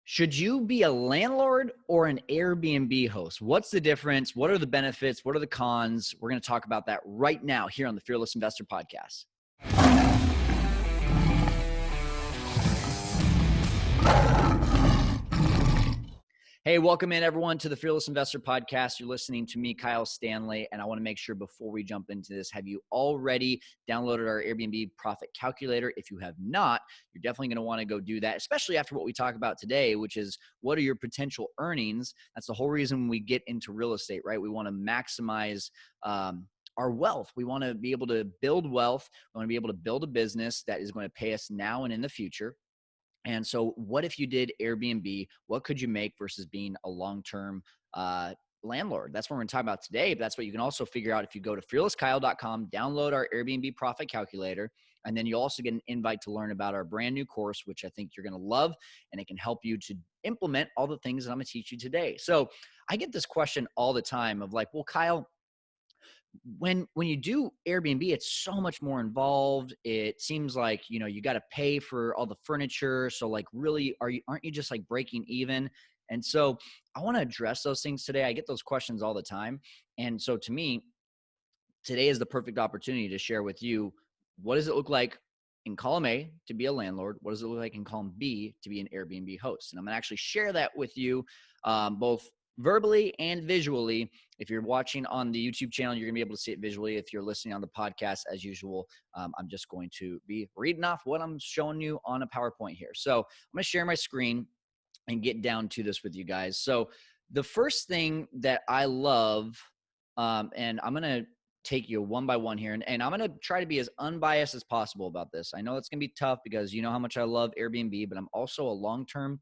Should you be a landlord or an Airbnb host? What's the difference? What are the benefits? What are the cons? We're going to talk about that right now here on the Fearless Investor Podcast. Hey, welcome in everyone to the Fearless Investor Podcast. You're listening to me, Kyle Stanley, and I want to make sure before we jump into this, have you already downloaded our Airbnb profit calculator? If you have not, you're definitely going to want to go do that, especially after what we talk about today, which is what are your potential earnings? That's the whole reason we get into real estate, right? We want to maximize our wealth. We want to be able to build wealth. We want to be able to build a business that is going to pay us now and in the future. And so what if you did Airbnb? What could you make versus being a long-term landlord? That's what we're going to talk about today. But that's what you can also figure out if you go to fearlesskyle.com, download our Airbnb profit calculator, and then you'll also get an invite to learn about our brand new course, which I think you're going to love, and it can help you to implement all the things that I'm going to teach you today. So I get this question all the time of like, well, Kyle, when you do Airbnb, it's so much more involved. It seems like, you got to pay for all the furniture. So like really, aren't you just like breaking even? And so I want to address those things today. I get those questions all the time. And so to me, today is the perfect opportunity to share with you, what does it look like in column A to be a landlord? What does it look like in column B to be an Airbnb host? And I'm gonna actually share that with you, both verbally and visually. If you're watching on the YouTube channel, you're gonna be able to see it visually. If you're listening on the podcast, as usual, I'm just going to be reading off what I'm showing you on a PowerPoint here. So I'm gonna share my screen and get down to this with you guys. So the first thing that I love, and I'm gonna take you one by one here, and I'm gonna try to be as unbiased as possible about this. I know it's gonna be tough because you know how much I love Airbnb, but I'm also a long-term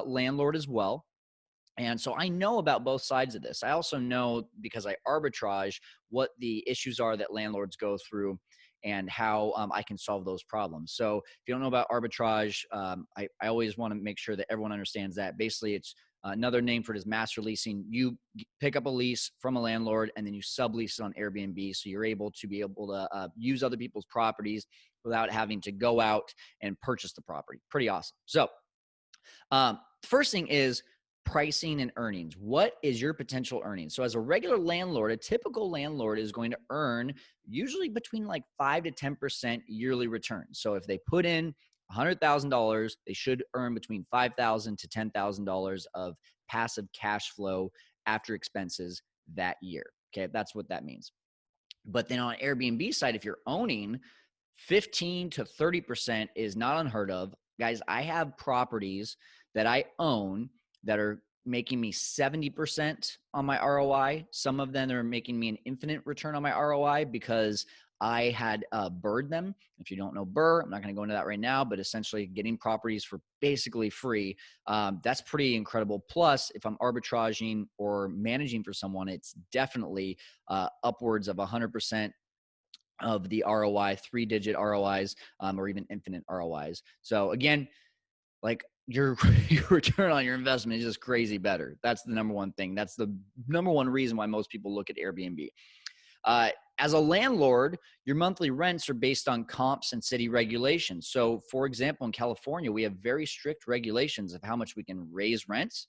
landlord as well. And so I know about both sides of this. I also know, because I arbitrage, what the issues are that landlords go through and how I can solve those problems. So if you don't know about arbitrage, I always want to make sure that everyone understands that. Basically, it's another name for it is master leasing. You pick up a lease from a landlord and then you sublease it on Airbnb. So you're able to use other people's properties without having to go out and purchase the property. Pretty awesome. So the first thing is pricing and earnings. What is your potential earnings? So as a regular landlord, a typical landlord is going to earn usually between like 5 to 10% yearly return. So if they put in $100,000, they should earn between $5,000 to $10,000 of passive cash flow after expenses that year. Okay, that's what that means. But then on Airbnb side, if you're owning, 15 to 30% is not unheard of. Guys, I have properties that I own that are making me 70% on my ROI. Some of them are making me an infinite return on my ROI because I had BRRR'd them. If you don't know BRRRR, I'm not going to go into that right now, but essentially getting properties for basically free, that's pretty incredible. Plus, if I'm arbitraging or managing for someone, it's definitely upwards of 100% of the ROI, 3-digit ROIs, or even infinite ROIs. So again, like your return on your investment is just crazy better. That's the number one thing. That's the number one reason why most people look at Airbnb. As a landlord, your monthly rents are based on comps and city regulations. So for example, in California, we have very strict regulations of how much we can raise rents.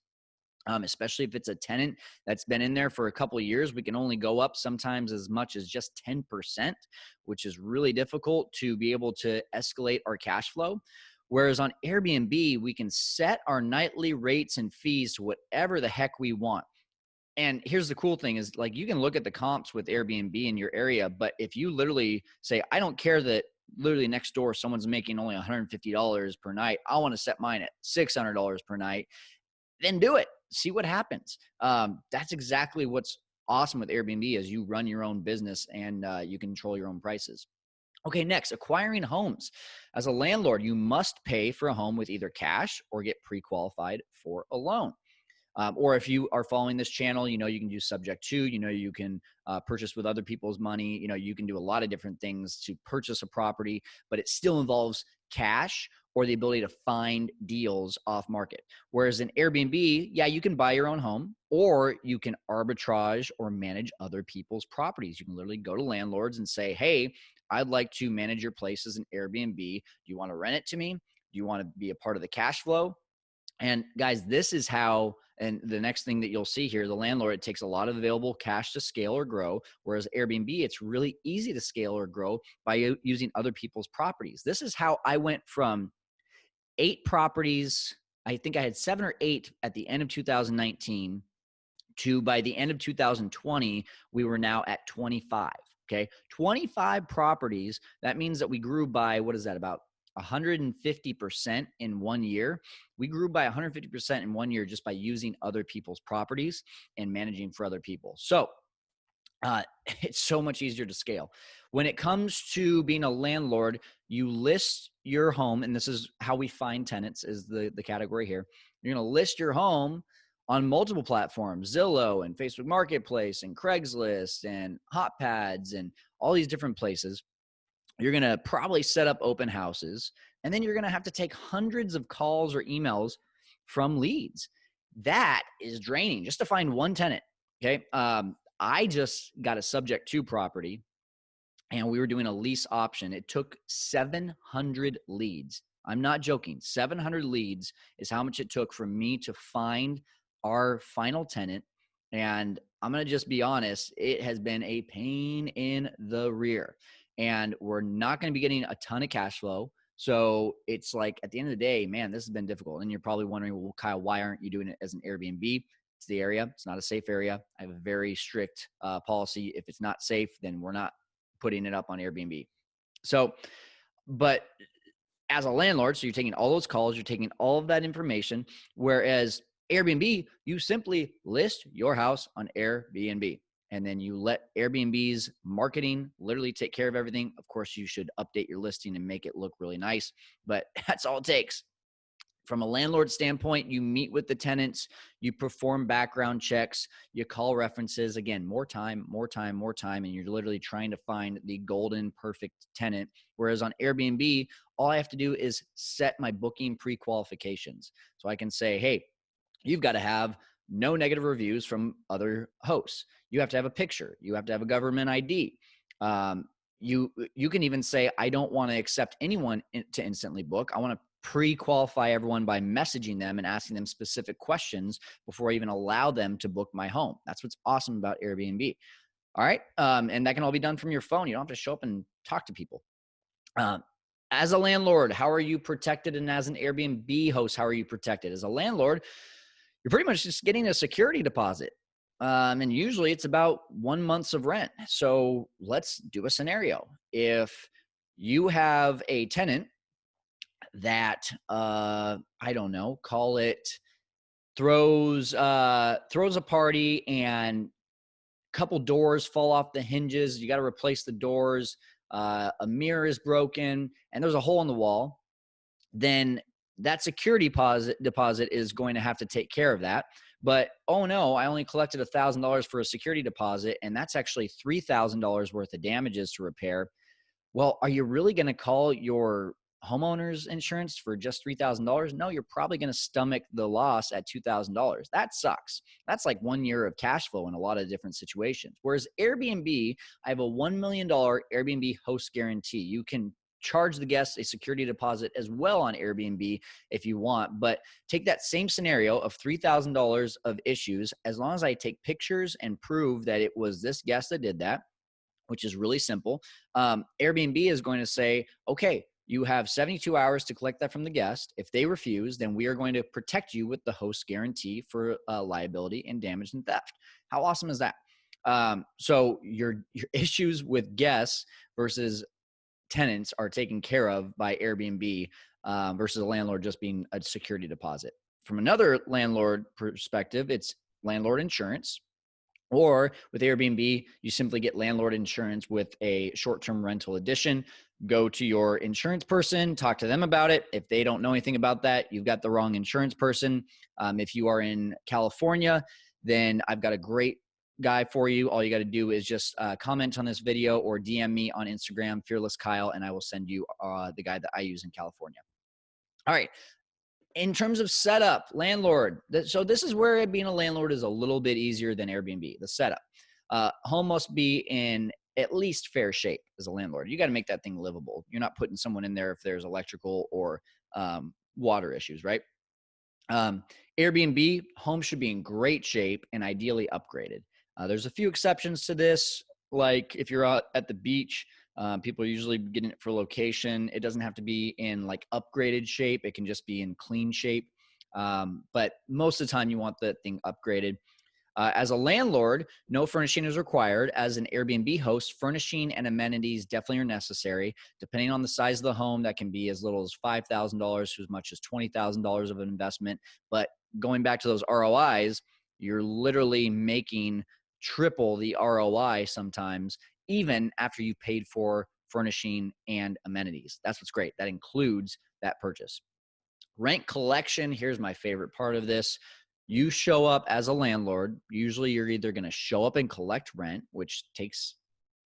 Especially if it's a tenant that's been in there for a couple of years, we can only go up sometimes as much as just 10%, which is really difficult to be able to escalate our cash flow. Whereas on Airbnb, we can set our nightly rates and fees to whatever the heck we want. And here's the cool thing is, like, you can look at the comps with Airbnb in your area, but if you literally say, I don't care that literally next door someone's making only $150 per night, I want to set mine at $600 per night, then do it. See what happens. That's exactly what's awesome with Airbnb is you run your own business and you control your own prices. Okay, next, acquiring homes. As a landlord, you must pay for a home with either cash or get pre-qualified for a loan. Or if you are following this channel, you can do subject to, you can purchase with other people's money. You can do a lot of different things to purchase a property, but it still involves cash or the ability to find deals off market. Whereas in Airbnb, yeah, you can buy your own home or you can arbitrage or manage other people's properties. You can literally go to landlords and say, hey, I'd like to manage your place as an Airbnb. Do you want to rent it to me? Do you want to be a part of the cash flow? And guys, this is how, and the next thing that you'll see here, the landlord, it takes a lot of available cash to scale or grow, whereas Airbnb, it's really easy to scale or grow by using other people's properties. This is how I went from 8 properties, I think I had 7 or 8 at the end of 2019, to by the end of 2020, we were now at 25. Okay. 25 properties. That means that we grew by, what is that, about 150% in 1 year. We grew by 150% in 1 year just by using other people's properties and managing for other people. So uh, it's so much easier to scale. When it comes to being a landlord, you list your home, and this is how we find tenants is the category here. You're going to list your home on multiple platforms, Zillow and Facebook Marketplace and Craigslist and HotPads and all these different places. You're going to probably set up open houses, and then you're going to have to take hundreds of calls or emails from leads. That is draining just to find one tenant. Okay. I just got a subject to property, and we were doing a lease option. It took 700 leads. I'm not joking. 700 leads is how much it took for me to find our final tenant. And I'm going to just be honest, it has been a pain in the rear, and we're not going to be getting a ton of cash flow. So it's like, at the end of the day, man, this has been difficult. And you're probably wondering, well, Kyle, why aren't you doing it as an Airbnb? It's the area. It's not a safe area. I have a very strict policy. If it's not safe, then we're not putting it up on Airbnb. So, but as a landlord, so you're taking all those calls, you're taking all of that information, whereas Airbnb, you simply list your house on Airbnb, and then you let Airbnb's marketing literally take care of everything. Of course, you should update your listing and make it look really nice, but that's all it takes. From a landlord standpoint, you meet with the tenants, you perform background checks, you call references. Again, more time, and you're literally trying to find the golden perfect tenant. Whereas on Airbnb, all I have to do is set my booking pre-qualifications. So I can say, hey, you've got to have no negative reviews from other hosts. You have to have a picture. You have to have a government ID. You can even say, I don't want to accept anyone to instantly book. I want to pre-qualify everyone by messaging them and asking them specific questions before I even allow them to book my home. That's what's awesome about Airbnb. All right. And that can all be done from your phone. You don't have to show up and talk to people. As a landlord, how are you protected? And as an Airbnb host, how are you protected? As a landlord, you're pretty much just getting a security deposit. And usually it's about 1 month of rent. So let's do a scenario. If you have a tenant that, I don't know, call it throws a party and a couple doors fall off the hinges, you got to replace the doors, a mirror is broken, and there's a hole in the wall, then that security deposit is going to have to take care of that. But, oh no, I only collected $1,000 for a security deposit, and that's actually $3,000 worth of damages to repair. Well, are you really going to call your homeowner's insurance for just $3,000? No, you're probably going to stomach the loss at $2,000. That sucks. That's like 1 year of cash flow in a lot of different situations. Whereas Airbnb, I have a $1 million Airbnb host guarantee. You can charge the guests a security deposit as well on Airbnb if you want, but take that same scenario of $3,000 of issues. As long as I take pictures and prove that it was this guest that did that, which is really simple, Airbnb is going to say, okay, you have 72 hours to collect that from the guest. If they refuse, then we are going to protect you with the host guarantee for liability and damage and theft. How awesome is that? So your issues with guests versus tenants are taken care of by Airbnb versus a landlord just being a security deposit. From another landlord perspective, it's landlord insurance. Or with Airbnb, you simply get landlord insurance with a short-term rental edition. Go to your insurance person, talk to them about it. If they don't know anything about that, you've got the wrong insurance person. If you are in California, then I've got a great guy for you. All you got to do is just comment on this video or DM me on Instagram, Fearless Kyle, and I will send you the guy that I use in California. All right. In terms of setup, landlord. So this is where being a landlord is a little bit easier than Airbnb, the setup. Home must be in at least fair shape as a landlord. You got to make that thing livable. You're not putting someone in there if there's electrical or water issues, right? Um, Airbnb, home should be in great shape and ideally upgraded. There's a few exceptions to this, like if you're out at the beach, people are usually getting it for location. It doesn't have to be in like upgraded shape. It can just be in clean shape. But most of the time you want the thing upgraded. As a landlord, no furnishing is required. As an Airbnb host, furnishing and amenities definitely are necessary. Depending on the size of the home, that can be as little as $5,000 to as much as $20,000 of an investment. But going back to those ROIs, you're literally making triple the ROI sometimes, even after you've paid for furnishing and amenities. That's what's great. That includes that purchase. Rent collection, here's my favorite part of this. You show up as a landlord. Usually you're either going to show up and collect rent, which takes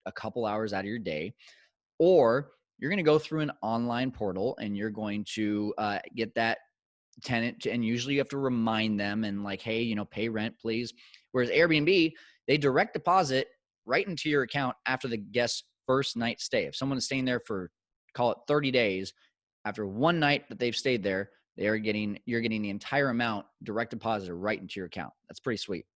a couple hours out of your day, or you're going to go through an online portal and you're going to get that tenant to, and usually you have to remind them and like, hey, pay rent, please. Whereas Airbnb, they direct deposit right into your account after the guest's first night stay. If someone's staying there for, call it 30 days, after one night that they've stayed there, you're getting the entire amount direct deposited right into your account. That's pretty sweet.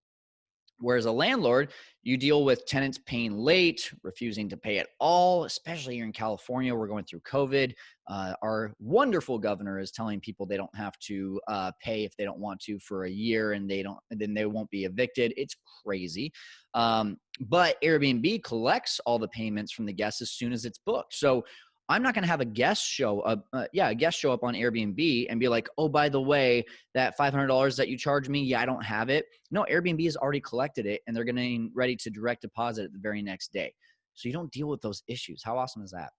Whereas a landlord, you deal with tenants paying late, refusing to pay at all, especially here in California. We're going through COVID. Our wonderful governor is telling people they don't have to pay if they don't want to for a year, and then they won't be evicted. It's crazy. But Airbnb collects all the payments from the guests as soon as it's booked. So I'm not going to have a guest show up on Airbnb and be like, oh, by the way, that $500 that you charged me, I don't have it. No, Airbnb has already collected it and they're getting ready to direct deposit it the very next day. So you don't deal with those issues. How awesome is that?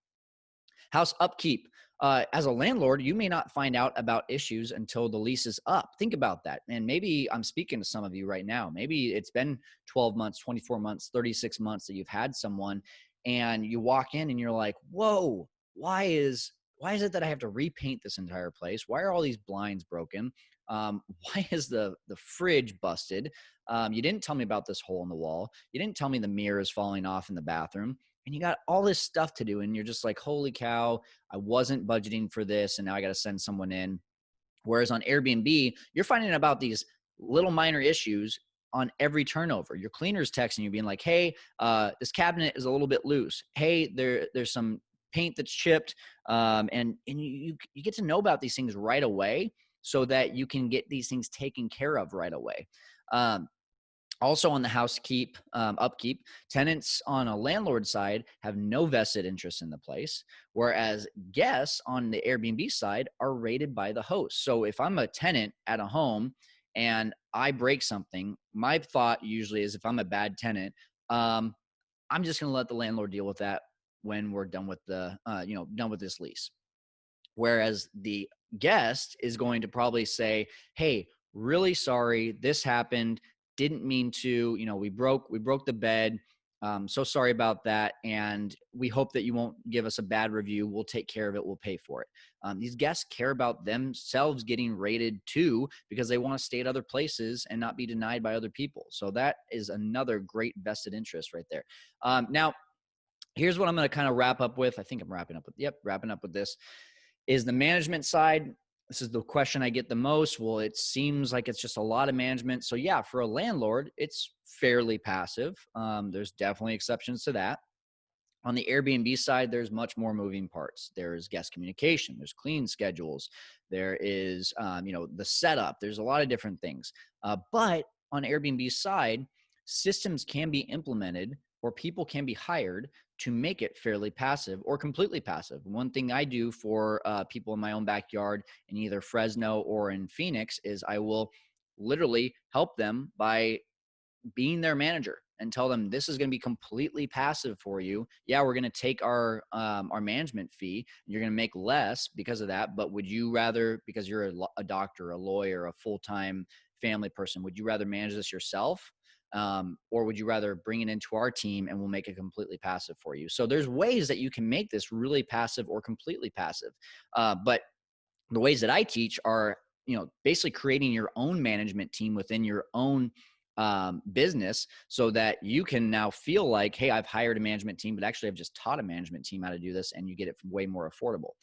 House upkeep. As a landlord, you may not find out about issues until the lease is up. Think about that. And maybe I'm speaking to some of you right now. Maybe it's been 12 months, 24 months, 36 months that you've had someone, and you walk in and you're like, whoa, why is it that I have to repaint this entire place? Why are all these blinds broken? Why is the fridge busted? You didn't tell me about this hole in the wall. You didn't tell me the mirror is falling off in the bathroom. And you got all this stuff to do. And you're just like, holy cow, I wasn't budgeting for this. And now I got to send someone in. Whereas on Airbnb, you're finding about these little minor issues on every turnover. Your cleaner's texting you being like, hey, this cabinet is a little bit loose. Hey, there's some paint that's chipped. And you get to know about these things right away so that you can get these things taken care of right away. Also on the upkeep, tenants on a landlord side have no vested interest in the place, whereas guests on the Airbnb side are rated by the host. So if I'm a tenant at a home and I break something, my thought usually is if I'm a bad tenant, I'm just going to let the landlord deal with that when we're done with done with this lease. Whereas the guest is going to probably say, hey, really sorry, this happened. Didn't mean to, we broke the bed. So sorry about that. And we hope that you won't give us a bad review. We'll take care of it. We'll pay for it. These guests care about themselves getting rated too, because they want to stay at other places and not be denied by other people. So that is another great vested interest right there. Now, here's what I'm going to kind of wrap up with. I think I'm wrapping up with this is the management side. This is the question I get the most. Well, it seems like it's just a lot of management. So yeah, for a landlord, it's fairly passive. There's definitely exceptions to that. On the Airbnb side, there's much more moving parts. There's guest communication, there's clean schedules, there is, the setup. There's a lot of different things. But on Airbnb's side, systems can be implemented or people can be hired to make it fairly passive or completely passive. One thing I do for people in my own backyard in either Fresno or in Phoenix is I will literally help them by being their manager and tell them this is going to be completely passive for you. Yeah, we're going to take our management fee and you're going to make less because of that. But would you rather, because you're a doctor, a lawyer, a full-time family person, would you rather manage this yourself? Or would you rather bring it into our team and we'll make it completely passive for you? So there's ways that you can make this really passive or completely passive. But the ways that I teach are, basically creating your own management team within your own business so that you can now feel like, hey, I've hired a management team, but actually I've just taught a management team how to do this, and you get it way more affordable.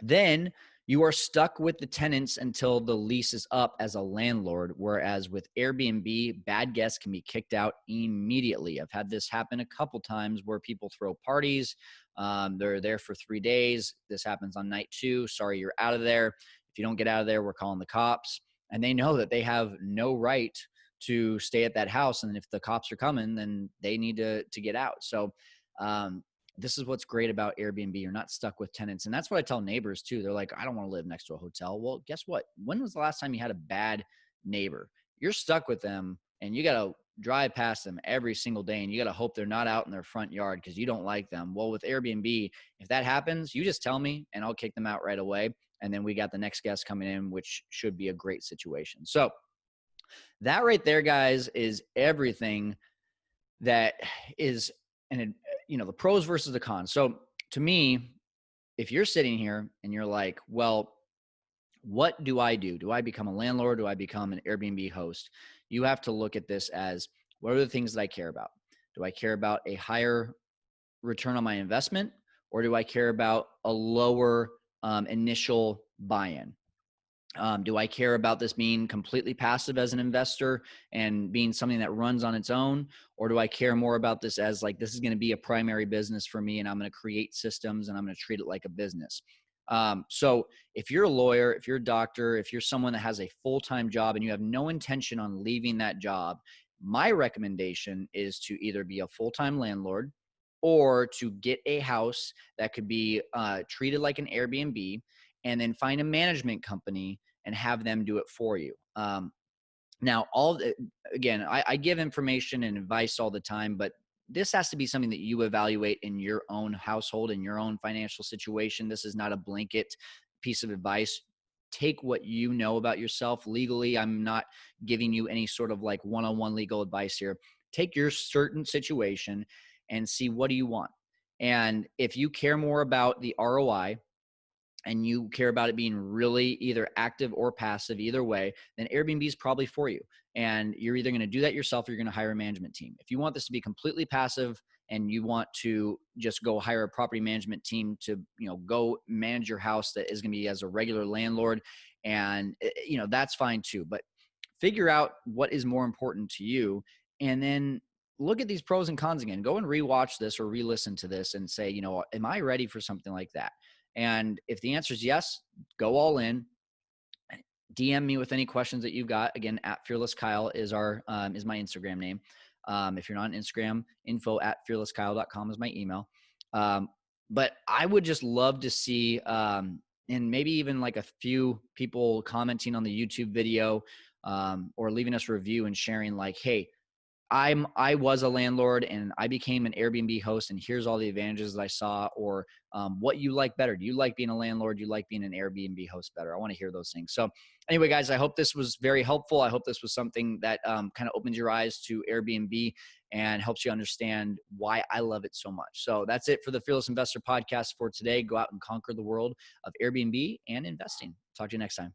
Then You are stuck with the tenants until the lease is up as a landlord, whereas with Airbnb, bad guests can be kicked out immediately. I've had this happen a couple times where people throw parties. They're there for 3 days. This happens on night 2. Sorry, you're out of there. If you don't get out of there, we're calling the cops. And they know that they have no right to stay at that house. And if the cops are coming, then they need to get out. So um, this is what's great about Airbnb. You're not stuck with tenants. And that's what I tell neighbors too. They're like, I don't want to live next to a hotel. Well, guess what? When was the last time you had a bad neighbor? You're stuck with them and you got to drive past them every single day. And you got to hope they're not out in their front yard because you don't like them. Well, with Airbnb, if that happens, you just tell me and I'll kick them out right away. And then we got the next guest coming in, which should be a great situation. So that right there, guys, is everything that is an, the pros versus the cons. So to me, if you're sitting here and you're like, well, what do I do? Do I become a landlord? Do I become an Airbnb host? You have to look at this as, what are the things that I care about? Do I care about a higher return on my investment, or do I care about a lower initial buy-in? Do I care about this being completely passive as an investor and being something that runs on its own? Or do I care more about this as like, this is going to be a primary business for me and I'm going to create systems and I'm going to treat it like a business? So if you're a lawyer, if you're a doctor, if you're someone that has a full-time job and you have no intention on leaving that job, my recommendation is to either be a full-time landlord or to get a house that could be treated like an Airbnb, and then find a management company and have them do it for you. Now, again, I give information and advice all the time, but this has to be something that you evaluate in your own household, in your own financial situation. This is not a blanket piece of advice. Take what you know about yourself legally. I'm not giving you any sort of like one-on-one legal advice here. Take your certain situation and see, what do you want? And if you care more about the ROI, and you care about it being really either active or passive, either way, then Airbnb is probably for you. And you're either going to do that yourself or you're going to hire a management team. If you want this to be completely passive and you want to just go hire a property management team to, go manage your house that is going to be as a regular landlord, and, that's fine too. But figure out what is more important to you, and then look at these pros and cons again. Go and rewatch this or re-listen to this and say, am I ready for something like that? And if the answer is yes, go all in. DM me with any questions that you've got. Again, at Fearless Kyle is is my Instagram name. If you're not on Instagram, info@fearlesskyle.com is my email. But I would just love to see, and maybe even like a few people commenting on the YouTube video, or leaving us a review and sharing like, hey, I was a landlord and I became an Airbnb host, and here's all the advantages that I saw, or what you like better. Do you like being a landlord? Do you like being an Airbnb host better? I want to hear those things. So anyway, guys, I hope this was very helpful. I hope this was something that kind of opens your eyes to Airbnb and helps you understand why I love it so much. So that's it for the Fearless Investor podcast for today. Go out and conquer the world of Airbnb and investing. Talk to you next time.